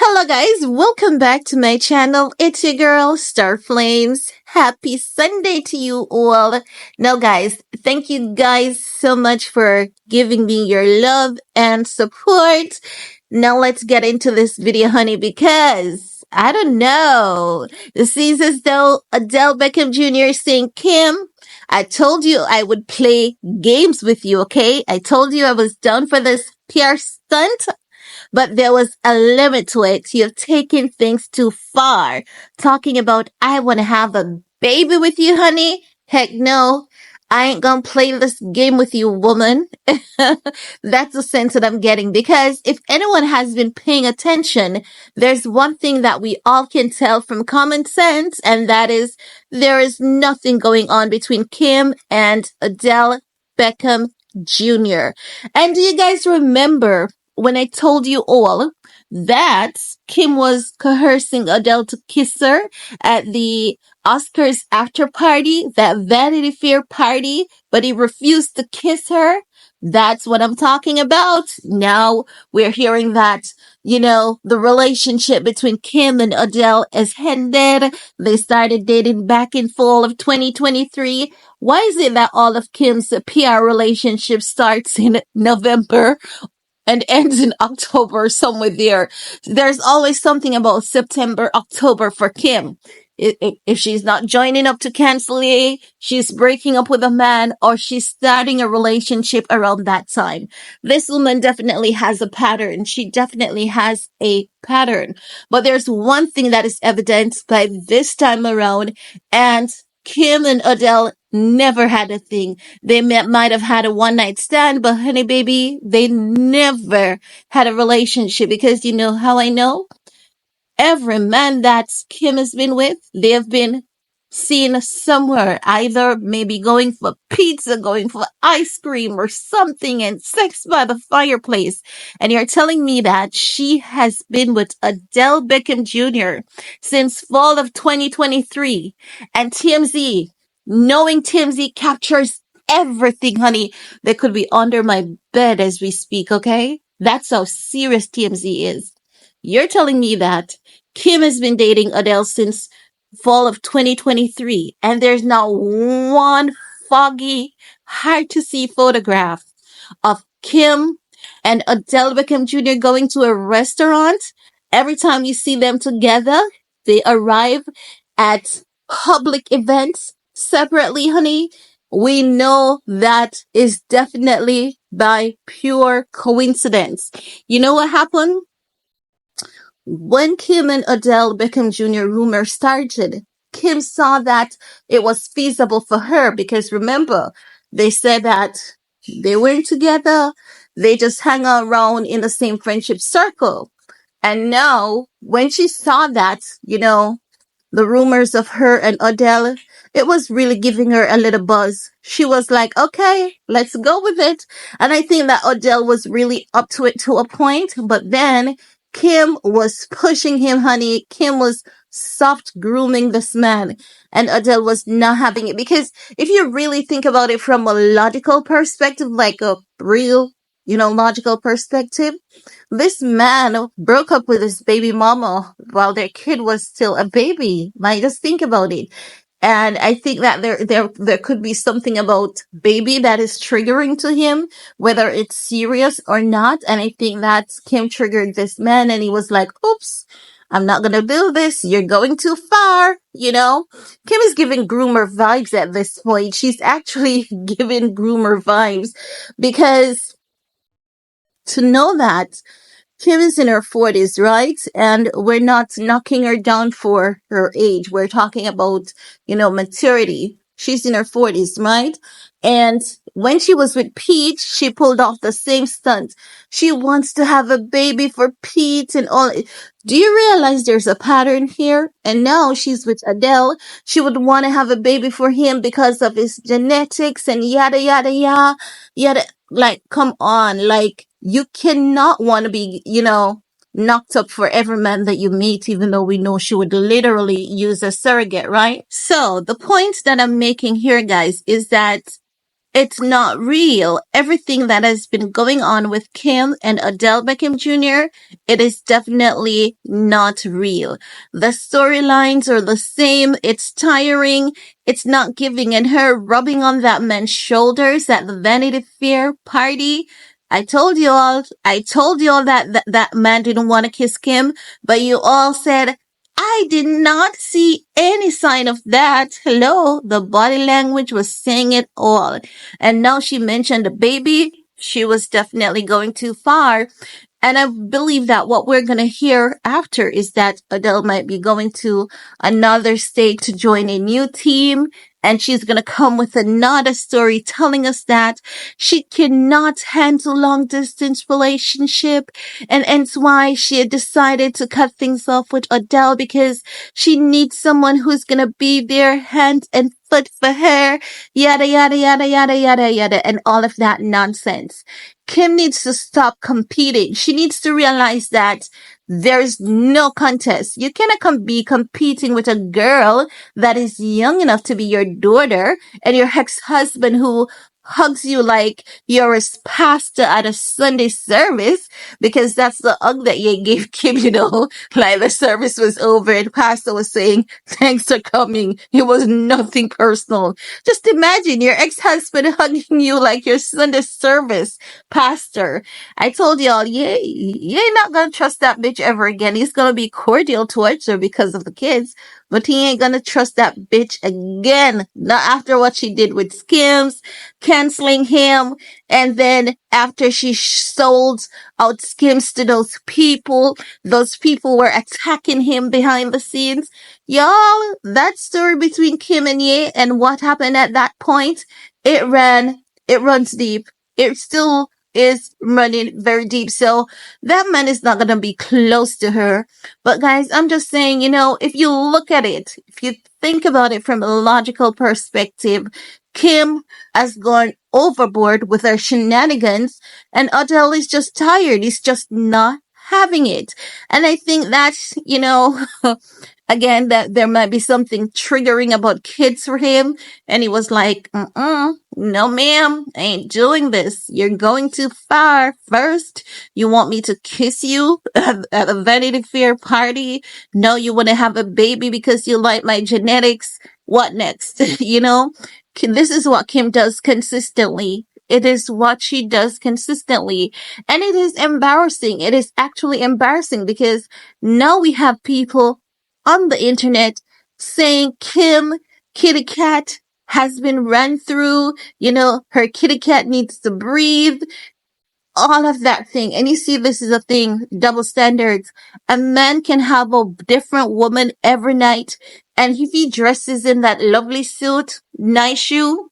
Hello guys, welcome back to my channel. It's your girl, Star Flames. Happy Sunday to you all. Now guys, thank you guys so much for giving me your love and support. Now let's get into this video, honey, because I don't know. It seems as though Odell Beckham Jr. is saying, Kim, I told you I would play games with you, okay? I told you I was down for this PR stunt. But there was a limit to it. You've taken things too far. Talking about, I want to have a baby with you, honey. Heck no. I ain't gonna play this game with you, woman. That's the sense that I'm getting because if anyone has been paying attention, there's one thing that we all can tell from common sense, and that is there is nothing going on between Kim and Odell Beckham Jr. And do you guys remember when I told you all that Kim was coercing Adele to kiss her at the Oscars after party, that Vanity Fair party, but he refused to kiss her? That's what I'm talking about. Now we're hearing that, the relationship between Kim and Adele has ended. They started dating back in fall of 2023. Why is it that all of Kim's PR relationship starts in November and ends in October, somewhere there? There's always something about September, October for Kim. If she's not joining up to cancel it, she's breaking up with a man or she's starting a relationship around that time. This woman definitely has a pattern. She definitely has a pattern. But there's one thing that is evident by this time around, and Kim and Adele never had a thing. They might have had a one night stand, but honey baby, they never had a relationship because you know how I know? Every man that Kim has been with, they have been seen somewhere, either maybe going for pizza, going for ice cream or something, and sex by the fireplace. And you're telling me that she has been with Odell Beckham Jr. since fall of 2023. And TMZ, knowing TMZ captures everything, honey, they could be under my bed as we speak, okay? That's how serious TMZ is. You're telling me that Kim has been dating Adele since fall of 2023, and there's not one foggy, hard to see photograph of Kim and Adele Beckham Jr. going to a restaurant. Every time you see them together, they arrive at public events separately, honey. We know that is definitely by pure coincidence. You know what happened? When Kim and Odell Beckham Jr. rumor started, Kim saw that it was feasible for her because remember, they said that they weren't together. They just hang around in the same friendship circle. And now, when she saw that, the rumors of her and Odell, it was really giving her a little buzz. She was like, okay, let's go with it. And I think that Odell was really up to it to a point, but then Kim was pushing him, honey. Kim was soft grooming this man, and Adele was not having it. Because if you really think about it from a logical perspective, like a real, logical perspective, this man broke up with his baby mama while their kid was still a baby. Like, just think about it. And I think that there could be something about baby that is triggering to him, whether it's serious or not. And I think that Kim triggered this man and he was like, oops, I'm not going to do this. You're going too far. Kim is giving groomer vibes at this point. She's actually giving groomer vibes because to know that Kim is in her 40s, right? And we're not knocking her down for her age. We're talking about, maturity. She's in her 40s, right? And when she was with Pete, she pulled off the same stunt. She wants to have a baby for Pete and all. Do you realize there's a pattern here? And now she's with Adele. She would want to have a baby for him because of his genetics and yada, yada, yada, yada. Like, come on. Like, you cannot want to be, knocked up for every man that you meet, even though we know she would literally use a surrogate, right? So the point that I'm making here, guys, is that It's not real. Everything that has been going on with Kim and Odell Beckham Jr., it is definitely not real. The storylines are the same. It's tiring. It's not giving. And her rubbing on that man's shoulders at the Vanity Fair party. I told you all that man didn't want to kiss Kim, but you all said, I did not see any sign of that. Hello, the body language was saying it all. And now she mentioned the baby. She was definitely going too far. And I believe that what we're going to hear after is that Adele might be going to another state to join a new team. And she's going to come with another story telling us that she cannot handle long distance relationship. And hence why she had decided to cut things off with Adele because she needs someone who's going to be there hand and foot for her. Yada, yada, yada, yada, yada, yada, and all of that nonsense. Kim needs to stop competing. She needs to realize that there's no contest. You cannot be competing with a girl that is young enough to be your daughter and your ex-husband who hugs you like you're a pastor at a Sunday service because that's the hug that you gave Kim, like the service was over and pastor was saying, thanks for coming. It was nothing personal. Just imagine your ex-husband hugging you like your Sunday service pastor. I told y'all, yeah, you ain't not gonna trust that bitch ever again. He's gonna be cordial towards her because of the kids, but he ain't gonna trust that bitch again. Not after what she did with Skims, canceling him, and then after she sold out Skims to those people were attacking him behind the scenes. Y'all, that story between Kim and Ye and what happened at that point, it runs deep. It still is running very deep. So that man is not going to be close to her. But guys, I'm just saying, if you look at it, if you think about it from a logical perspective, Kim has gone overboard with her shenanigans and Odell is just tired. He's just not having it. And I think that's, again, that there might be something triggering about kids for him. And he was like, no, ma'am, I ain't doing this. You're going too far. First, you want me to kiss you at a Vanity Fair party. No, you want to have a baby because you like my genetics. What next? This is what Kim does consistently. It is what she does consistently. And it is embarrassing. It is actually embarrassing because now we have people on the internet saying Kim kitty cat has been run through, her kitty cat needs to breathe, all of that thing. And you see, this is a thing, double standards. A man can have a different woman every night. And if he dresses in that lovely suit, nice shoe,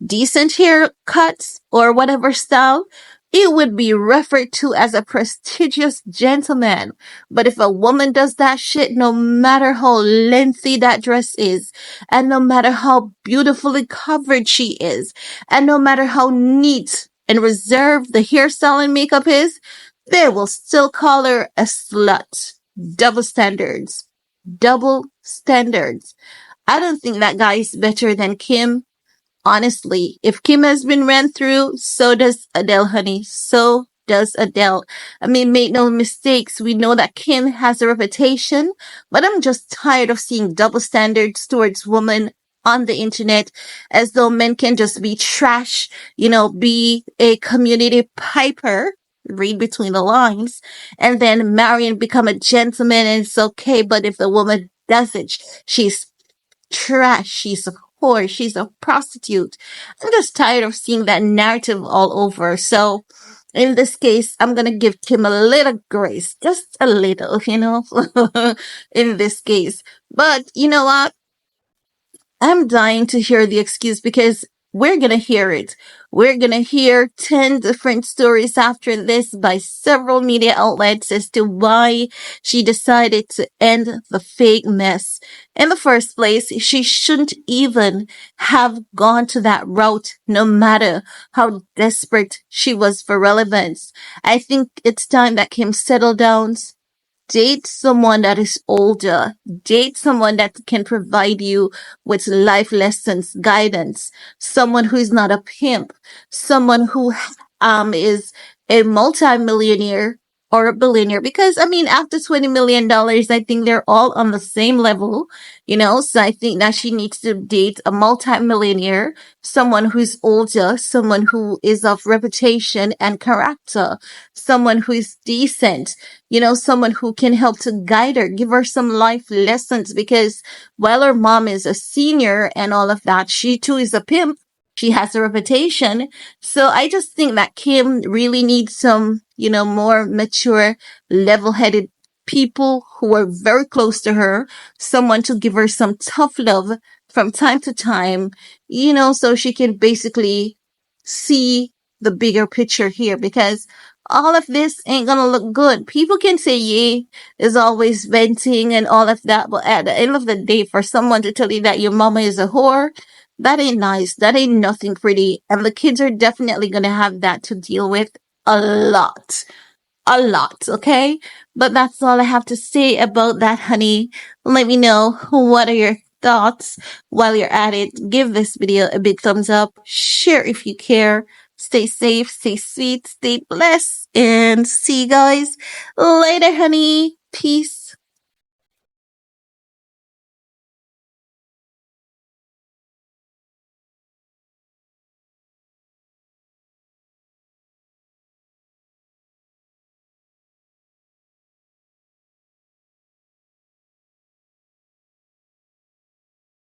decent haircuts, or whatever style, it would be referred to as a prestigious gentleman. But if a woman does that shit, no matter how lengthy that dress is, and no matter how beautifully covered she is, and no matter how neat and reserved the hairstyle and makeup is, they will still call her a slut. Double standards. Double standards. I don't think that guy is better than Kim. Honestly, if Kim has been ran through, so does Adele, honey. So does Adele. I mean, make no mistakes. We know that Kim has a reputation, but I'm just tired of seeing double standards towards women on the internet as though men can just be trash, be a community piper. Read between the lines and then marry and become a gentleman and it's okay. But if the woman doesn't, she's trash. She's a whore. She's a prostitute. I'm just tired of seeing that narrative all over. So in this case, I'm going to give Kim a little grace, just a little, in this case. But you know what? I'm dying to hear the excuse because we're going to hear it. We're going to hear 10 different stories after this by several media outlets as to why she decided to end the fake mess. In the first place, she shouldn't even have gone to that route, no matter how desperate she was for relevance. I think it's time that Kim settled down Date someone that is older. Date someone that can provide you with life lessons, guidance. Someone who is not a pimp. Someone who is a multimillionaire or a billionaire. Because I mean, after $20 million, I think they're all on the same level, you know. So I think that she needs to date a multimillionaire, someone who's older, someone who is of reputation and character, someone who is decent, you know, someone who can help to guide her, give her some life lessons. Because while her mom is a senior and all of that, she too is a pimp. She has a reputation. So I just think that Kim really needs some, you know, more mature, level headed people who are very close to her, someone to give her some tough love from time to time, you know, so she can basically see the bigger picture here. Because all of this ain't gonna look good. People can say Ye is always venting and all of that, but at the end of the day, for someone to tell you that your mama is a whore, that ain't nice. That ain't nothing pretty. And the kids are definitely gonna have that to deal with a lot. A lot, okay? But that's all I have to say about that, honey. Let me know what are your thoughts while you're at it. Give this video a big thumbs up. Share if you care. Stay safe, stay sweet, stay blessed, and see you guys later, honey. Peace.